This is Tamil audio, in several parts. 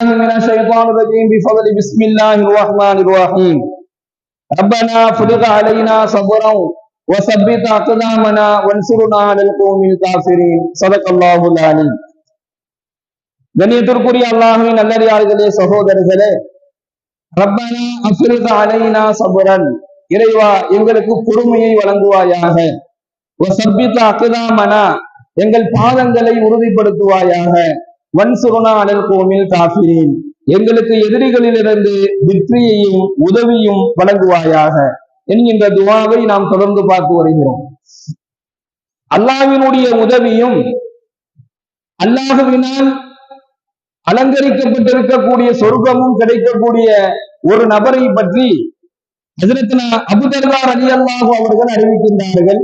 من الشيطان الرجيم بفضل بسم الله الرحمن الرحيم ربنا افرغ علينا صبرا وثبت اقدامنا وانصرنا على القوم الكافرين صدق الله العليم. கண்ணியத்திற்குரிய அல்லாஹ்வின் நல்லடியார்களே, சகோதரர்களே, ரப்பனா அஃப்ரிக் அலைனா சபரன், இறைவா எங்களுக்கு பொறுமையை வழங்குவாயாக, வஸப்பித் அக்தாமனா, எங்கள் பாதங்களை உறுதிப்படுத்துவாயாக, வன்சுருனா அலல் கௌமில் காஃபிரீன், எங்களுக்கு எதிரிகளிலிருந்து வெற்றியையும் உதவியும் வழங்குவாயாக என்கின்ற துஆவை நாம் தொடர்ந்து பார்த்து வருகிறோம். அல்லாஹ்வினுடைய உதவியும் அல்லாஹ்வினால் அலங்கரிக்கப்பட்டிருக்கக்கூடிய சொர்க்கமும் கிடைக்கக்கூடிய ஒரு நபரை பற்றி ஹஜ்ரத் அபூ தர்தா ரலியல்லாஹு அவர்கள் அறிவிக்கின்றார்கள்.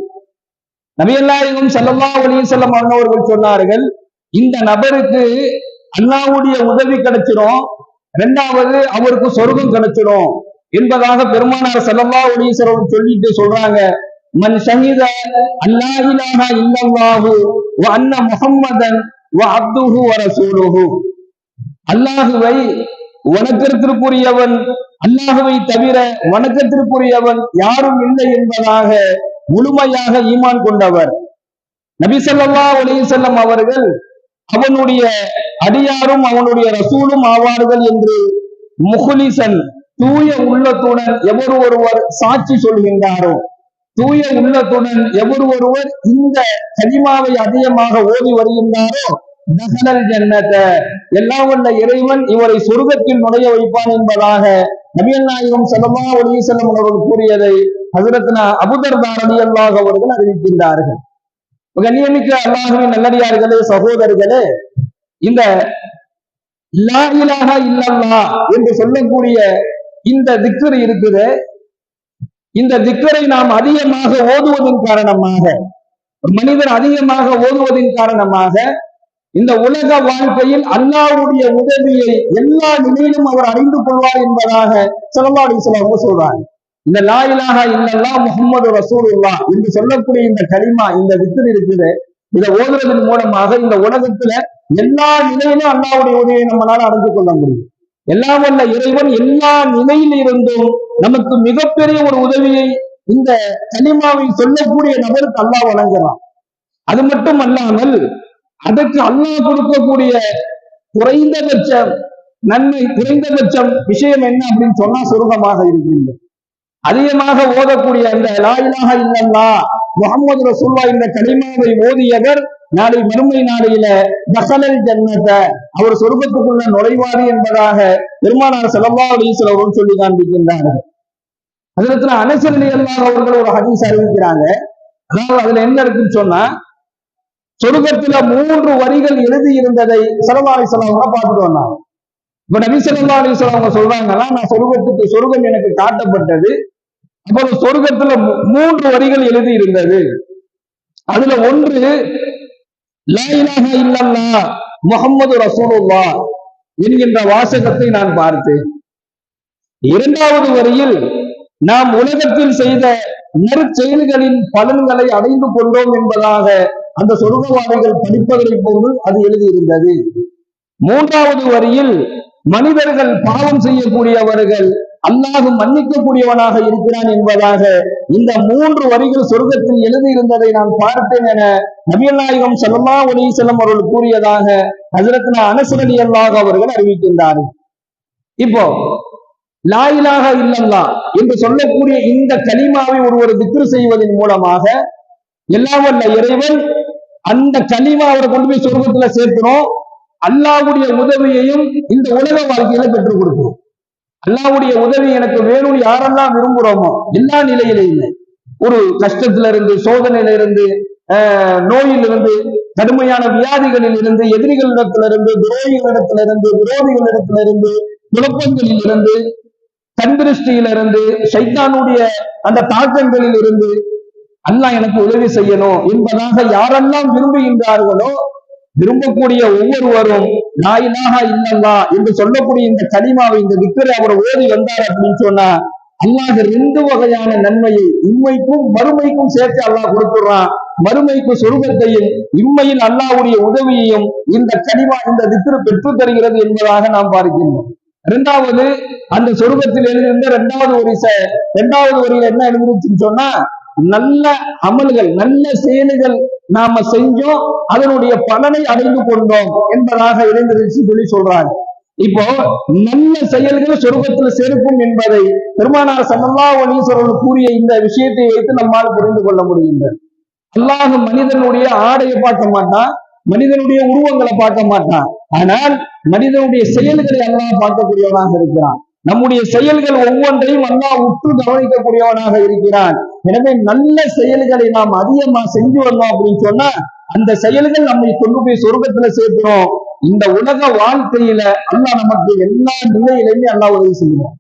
நபியல்லாஹ் ஸல்லல்லாஹு அலைஹி வஸல்லம் அவர்கள் சொன்னார்கள், இந்த நபருக்கு அல்லாஹ்வுடைய உதவி கிடைச்சிடும், இரண்டாவது அவருக்கு சொர்க்கம் கிடைச்சிடும் என்பதாக பெருமானார் ஸல்லல்லாஹு அலைஹி வஸல்லம் சொல்லிட்டு சொல்றாங்க, மன் ஷஹீத அல்லா இலாஹா இல்லல்லாஹு வ அன்ன முஹம்மதன் வ அப்துஹு வ ரசூலுஹு, அல்லாஹுவை வணக்கத்திற்குரியவன், அல்லாஹுவை தவிர வணக்கத்திற்குரியவன் யாரும் இல்லை என்பதாக முழுமையாக ஈமான் கொண்டவர் நபி ஸல்லல்லாஹு அலைஹி வஸல்லம் அவர்கள் அவனுடைய அடியாரும் அவனுடைய ரசூலும் ஆவார்கள் என்று முஹ்லிசன், தூய உள்ளத்துடன் எவர் ஒருவர் சாட்சி சொல்கின்றாரோ, தூய உள்ளத்துடன் எவர் ஒருவர் இந்த கலிமாவை அதிகமாக ஓதி வருகின்றாரோ, தஹலல் ஜன்னத, எல்லாம் வல்ல இறைவன் இவரை சொர்க்கத்தில் நுழைய வைப்பான் என்பதாக நபிகள் நாயகம் ஸல்லல்லாஹு அலைஹி வஸல்லம் அவர்கள் கூறியதை ஹஜ்ரத் அபூ தர்தா ரலியல்லாஹு அவர்கள் அறிவிக்கின்றார்கள். கண்ணியமிக்க அல்லாஹ்வின் நல்லடியார்களே, சகோதரர்களே, இந்த லா இலாஹா இல்லல்லாஹ் என்று சொல்லக்கூடிய இந்த திக்ர் இருக்குது, இந்த திக்ரை நாம் அதிகமாக ஓதுவதன் காரணமாக, மனிதர் அதிகமாக ஓதுவதன் காரணமாக இந்த உலக வாழ்க்கையில் அல்லாஹ்வுடைய உதவியை எல்லா நிலையிலும் அவர் அறிந்து கொள்வார் என்பதாக ஸல்லல்லாஹு அலைஹி வஸல்லம் சொல்றாங்க. இந்த லா இலாஹா இல்லல்லாஹ் முஹம்மது ரசூலுல்லாஹ் என்று சொல்லக்கூடிய இந்த கலிமா, இந்த திக்ர் இருக்குது, இதை ஓதுவதன் மூலமாக இந்த உலகத்துல எல்லா நிலையிலும் அல்லாஹ்வுடைய உதவியை நம்மளால அறிந்து கொள்ள முடியும். எல்லாம் வல்ல இறைவன் எல்லா நிலையில் இருந்தும் நமக்கு மிகப்பெரிய ஒரு உதவியை இந்த கலிமாவை சொல்லக்கூடிய நபருக்கு அல்லாஹ் வழங்குறான். அது மட்டும் அல்லாமல் அதற்கு அல்லாஹ் கொடுக்கக்கூடிய குறைந்தபட்ச நன்மை, குறைந்தபட்சம் விஷயம் என்ன அப்படின்னு சொன்னா சொர்க்கமாக இருக்கின்றது. அதிகமாக ஓதக்கூடிய அந்த லா இலாஹா இல்லல்லாஹ் முஹம்மது ரசூலுல்லாஹ் இந்த கலிமாவை ஓதியவர் நாளை மறுமை நாளையில தஹலல் ஜன்னத, அவர் சொர்க்கத்துக்குள்ள நுழைவார் என்பதாக பெருமானார் ஸல்லல்லாஹு அலைஹி வஸல்லம் சொல்லி காண்பிக்கின்றார்கள். ஹஜ்ரத் அனஸ் ரலியல்லாஹு அவர்கள் ஒரு ஹதீஸ் அறிவிக்கிறாங்க. அதாவது அதுல என்ன இருக்குன்னு சொன்னா, சொர்க்கத்துல 3 வரிகள் எழுதி இருந்ததை ஸல்லல்லாஹு அலைஹி வஸல்லம் பார்த்துட்டு வந்தாங்க. இப்ப நபி ஸல்லல்லாஹு அலைஹி வஸல்லம் சொல்றாங்கன்னா, நான் சொர்க்கம் எனக்கு காட்டப்பட்டது, அப்புறம் சொர்க்கத்துல 3 வரிகள் எழுதி இருந்தது. அதுல ஒன்று லா இலாஹா இல்லல்லாஹ் முஹம்மது ரசூலுல்லாஹ் என்கின்ற வாசகத்தை நான் பார்த்தேன். இரண்டாவது வரியில் நாம் உலகத்தில் செய்த நற்செயல்களின் பலன்களை அடைந்து கொண்டோம் என்பதாக அந்த சொர்க்கவாதிகள் படிப்பதை போன்று அது எழுதியிருந்தது. மூன்றாவது வரியில் மனிதர்கள் பாவம் செய்யக்கூடியவர்கள் அல்லாஹ் மன்னிக்கக்கூடியவனாக இருக்கிறான் என்பதாக இந்த 3 வரிகள் சொர்க்கத்தில் எழுதியிருந்ததை நான் பார்த்தேன் என நபிகள் நாயகம் ஸல்லல்லாஹு அலைஹி வஸல்லம் அவர்கள் கூறியதாக ஹஜ்ரத் அனஸ் ரலியல்லாஹு அவர்கள் அறிவிக்கின்றார்கள். இப்போ லா இலாஹா இல்லல்லாஹ் என்று சொல்லக்கூடிய இந்த கலிமாவை ஒருவர் திக்ர் செய்வதன் மூலமாக எல்லாம் வல்ல இறைவன் அந்த கலிமா அவரை கொண்டு போய் சொர்க்கத்துல சேர்க்கணும். அல்லாஹ்வுடைய உதவியையும் இந்த உலக வாழ்க்கையில பெற்றுக் கொடுக்கணும். அல்லாஹ்வுடைய உதவி எனக்கு வேணும் யாரெல்லாம் விரும்புறோமோ எல்லா நிலையிலையுமே, ஒரு கஷ்டத்துல இருந்து, சோதனையில இருந்து, நோயிலிருந்து, கடுமையான வியாதிகளில் இருந்து, எதிரிகளிடத்திலிருந்து, துரோகிகளிடத்திலிருந்து, விரோதிகளிடத்திலிருந்து, குழப்பங்களில் இருந்து, கண்திருஷ்டியிலிருந்து, ஷைத்தானுடைய அந்த தாக்கங்களில் இருந்து அல்லாஹ் எனக்கு உதவி செய்யணும் என்பதாக யாரெல்லாம் விரும்புகின்றார்களோ, விரும்பக்கூடிய ஒவ்வொருவரும் லா இலாஹா இல்லல்லாஹ் என்று சொல்லக்கூடிய இந்த கலிமாவை, இந்த திக்ரை அவர் ஓதி வந்தார் அப்படின்னு சொன்னா அல்லாஹ் 2 வகையான நன்மையை இம்மைக்கும் மறுமைக்கும் சேர்த்து அல்லாஹ் கொடுத்துடுறான். மறுமைக்கு சொர்க்கத்தையும் இம்மையில் அல்லாஹ்வுடைய உதவியையும் இந்த கலிமா இந்த திக்ரு பெற்றுத் தருகிறது என்பதாக நாம் பார்க்கின்றோம். இரண்டாவது, அந்த சொர்க்கத்தில் எழுதியிருந்த இரண்டாவது வரியில் என்ன எழுதிருச்சுன்னு சொன்னா, நல்ல அமல்கள் நல்ல செயல்கள் நாம செஞ்சோம், அதனுடைய பலனை அடைந்து கொண்டோம் என்பதாக எழுந்திருச்சு சொல்லி சொல்றாங்க. இப்போ நல்ல செயல்கள் சொர்க்கத்தில் சேர்க்கும் என்பதை பெருமானார் ஸல்லல்லாஹு அலைஹி வஸல்லம் கூறிய இந்த விஷயத்தை வைத்து நம்மால் புரிந்து கொள்ள முடிகின்றது. அல்லாஹ் மனிதனுடைய ஆடையை பார்க்க மாட்டான், மனிதனுடைய உருவங்களை பார்க்க மாட்டான், ஆனால் மனிதனுடைய செயல்களை அல்லாஹ் பார்க்கக்கூடியவனாக இருக்கிறான். நம்முடைய செயல்கள் ஒவ்வொன்றையும் அல்லாஹ் உற்று கவனிக்கக்கூடியவனாக இருக்கிறான். எனவே நல்ல செயல்களை நாம் அதிகமா செஞ்சு வந்தோம் அப்படின்னு சொன்னா அந்த செயல்கள் நம்மை கொண்டு போய் சொர்க்கத்துல சேர்க்கிறோம். இந்த உலக வாழ்க்கையில அல்லாஹ் நமக்கு எல்லா நிலையிலுமே அல்லாஹ் உதவி செய்யணும்.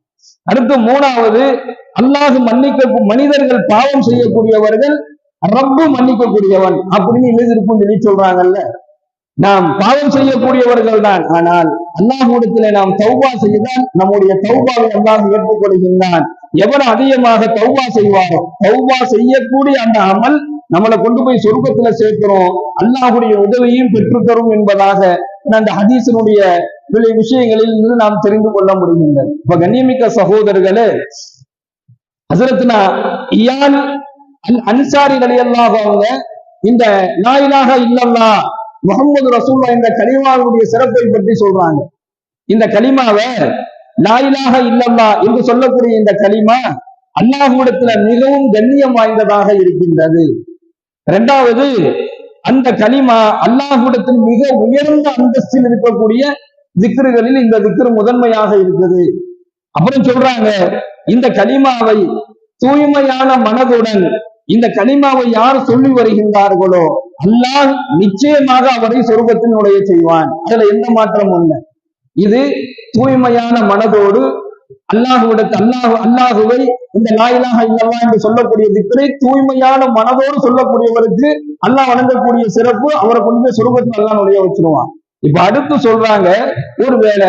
அடுத்து மூணாவது, அல்லாஹ் மனிதர்கள் பாவம் செய்யக்கூடியவர்கள், ரப்பு மன்னிக்கக்கூடியவன் அப்படின்னு எழுதிருக்கும் சொல்லி சொல்றாங்கல்ல. நாம் பாவம் செய்யக்கூடியவர்கள் தான், ஆனால் அல்லாஹ்விடத்திலே நாம் தௌபா செய்தால் நம்முடைய தௌபாவை அல்லாஹ் ஏற்றுக்கொள்கின்றான். எவர் அதிகமாக தௌபா செய்வாரோ, தௌபா செய்யக்கூடிய அந்த அமல் நம்மளை கொண்டு போய் சொர்க்கத்துல சேர்க்கிறோம், அல்லாஹ்வுடைய உதவியும் பெற்றுத்தரும் என்பதாக அந்த ஹதீஸினுடைய விஷயங்களில் இருந்து நாம் தெரிந்து கொள்ள முடிகின்றது. இப்ப கண்ணியமிக்க சகோதரர்களே, ஹஸரத்னா இயான் அன்சாரி ரலியல்லாஹு அவங்க இந்த லா இலாஹா இல்லல்லாஹ் முஹம்மது ரசூலுல்லாஹ் என்ற கலிமாவுடைய சிறப்பை பற்றி சொல்றாங்க. இந்த கலிமாவை லா இலாஹா இல்லல்லாஹ் என்று சொல்லக்கூடிய இந்த கலிமா அல்லாஹ்விடத்துல மிகவும் கண்ணியம் வாய்ந்ததாக இருக்கின்றது. இரண்டாவது, அந்த கலிமா அல்லாஹ்விடத்தில் மிக உயர்ந்த அந்தஸ்தில் இருக்கக்கூடிய திக்ருகளில் இந்த திக்ரு முதன்மையாக இருக்குது. அப்புறம் சொல்றாங்க, இந்த கலிமாவை தூய்மையான மனதுடன் இந்த கலிமாவை யார் சொல்லி வருகின்றார்களோ அல்லாஹ் நிச்சயமாக அவரை சொர்க்கத்தில் நுழைய செய்வான். அதுல எந்த மாற்றமும் இல்லை. இது தூய்மையான மனதோடு அல்லாஹுவை இந்த லா இலாஹா இல்லல்லாஹ் என்று சொல்லக்கூடிய திக்ரை தூய்மையான மனதோடு சொல்லக்கூடியவருக்கு அல்லாஹ் வழங்கக்கூடிய சிறப்பு அவரை கொண்டு சொர்க்கத்தில் அல்லாஹ் நுழைய வச்சிருவான். இப்ப அடுத்து சொல்றாங்க, ஒருவேளை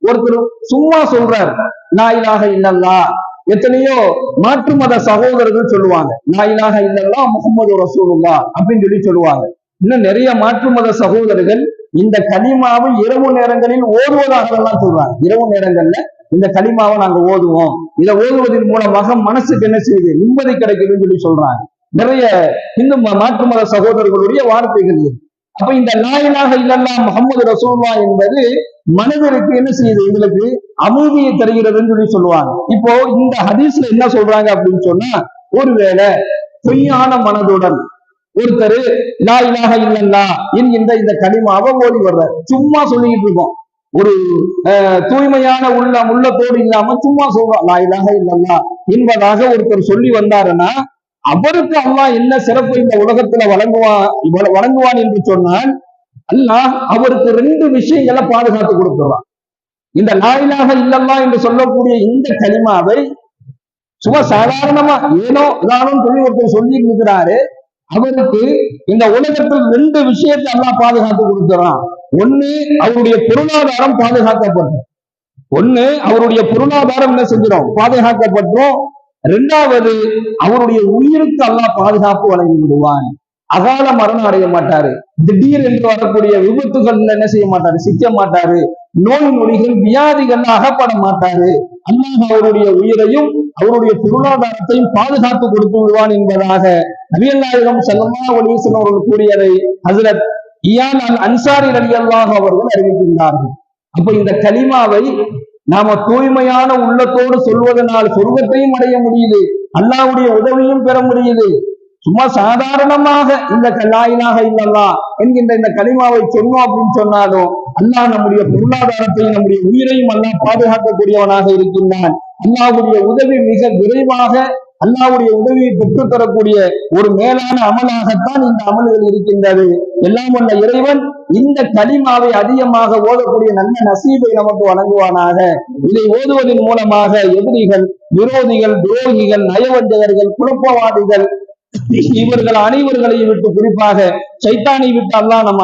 ஒருத்தர் சும்மா சொல்றார் லா இலாஹா இல்லல்லாஹ், எத்தனையோ மாற்று மத சகோதரர்கள் சொல்லுவாங்க லா இலாஹா இல்லல்லாஹ் முஹம்மது ரசூலுல்லாஹ் அப்படின்னு சொல்லி சொல்லுவாங்க. இன்னும் நிறைய மாற்று மத சகோதரர்கள் இந்த கலிமாவை இரவு நேரங்களில் ஓதுவதாக எல்லாம் சொல்றாங்க. இரவு நேரங்கள்ல இந்த கலிமாவை நாங்க ஓதுவோம், இதை ஓதுவதன் மூலமாக மனசுக்கு என்ன செய்யுது, நிம்மதி கிடைக்குதுன்னு சொல்லி சொல்றாங்க. நிறைய இந்து மாற்று மத சகோதரர்களுடைய வார்த்தைகள். அப்ப இந்த லா இலாஹா இல்லல்லாஹ் முஹம்மது ரசூலுல்லாஹ் என்பது மனிதருக்கு என்ன செய்யுது, எங்களுக்கு அமைதியை தருகிறதுன்னு சொல்லி சொல்லுவாங்க. இப்போ இந்த ஹதீஸ்ல என்ன சொல்றாங்க அப்படின்னு சொன்னா, ஒருவேளை பொய்யான மனதுடன் ஒருத்தர் லா இலாஹா இல்லல்லாஹ் என்கின்ற இந்த கலிமாவை ஓடி வர்றார், சும்மா சொல்லிக்கிட்டு இருக்கோம், ஒரு தூய்மையான உள்ளத்தோடு இல்லாம சும்மா சொல்றோம் லா இலாஹா இல்லல்லாஹ் என்பதாக ஒருத்தர் சொல்லி வந்தாருன்னா அவருக்கு அல்லாஹ் என்ன சிறப்பு இந்த உலகத்துல வழங்குவான் என்று சொன்னால், அல்லாஹ் அவருக்கு ரெண்டு விஷயங்களை பாதுகாத்து கொடுத்துறான். இந்த லா இலாஹா இல்லல்லாஹ் என்று சொல்லக்கூடிய இந்த கலிமாவை சும்மா சாதாரணமா ஏனோ தானும் சொல்லி ஒருத்தர் சொல்லி இருக்கிறாரு, அவருக்கு இந்த உலகத்தில் ரெண்டு விஷயத்தை அல்லாஹ் பாதுகாத்து கொடுத்துறான். ஒண்ணு, அவருடைய பொருளாதாரம் பாதுகாக்கப்பட்டோம். அவருடைய பொருளாதாரம் என்ன செஞ்சிடும், பாதுகாக்கப்பட்டோம். இரண்டாவது, அவருடைய உயிருக்கு அல்லாஹ் பாதுகாப்பு வழங்கி விடுவான். அகால மரணம் அடைய மாட்டாரு, திடீர் என்று வரக்கூடிய விபத்துகள் என்ன செய்ய மாட்டாரு, சிக்க மாட்டாரு, நோய் நொடிகள் வியாதிகள் அகப்பட மாட்டாரு. அல்லாஹ் அவருடைய உயிரையும் அவருடைய பொருளாதாரத்தையும் பாதுகாத்து கொடுத்து விடுவான் என்பதாக நபிகள் நாயகம் ஸல்லல்லாஹு அலைஹி வஸல்லம் அவர்கள் கூறியதை ஹஸரத் இயான் அன்சாரி ரலியல்லாஹு அவர்கள் அறிவிக்கின்றார்கள். அப்ப இந்த கலிமாவை நாம தூய்மையான உள்ளத்தோடு சொல்வதனால் சொர்க்கத்தையும் அடைய முடியுது, அல்லாஹ்வுடைய உதவியும் பெற முடியுது. சும்மா சாதாரணமாக இந்த லா இலாஹா இல்லல்லாஹ் என்கின்ற இந்த கலிமாவை சொன்னோம் அப்படின்னு சொன்னாலும் அல்லாஹ் நம்முடைய பொருளாதாரத்தையும் நம்முடைய உயிரையும் அல்லாஹ் பாதுகாக்கக்கூடியவனாக இருக்கின்றான். அல்லாஹ்வுடைய உதவி மிக விரைவாக அல்லாஹ்வுடைய உதவியை பெற்றுத் தரக்கூடிய ஒரு மேலான அமலாகத்தான் இந்த அமல்கள் இருக்கின்றது. எல்லாம் வல்ல இறைவன் இந்த கலிமாவை அதிகமாக ஓதக்கூடிய நல்ல நசீபை நமக்கு வழங்குவானாக. இதை ஓதுவதன் மூலமாக எதிரிகள், விரோதிகள், துரோகிகள், நயவஞ்சகர்கள், குழப்பவாதிகள் இவர்கள் அனைவர்களையும் விட்டு, குறிப்பாக சைத்தானை விட்டு அல்லாஹ் நம்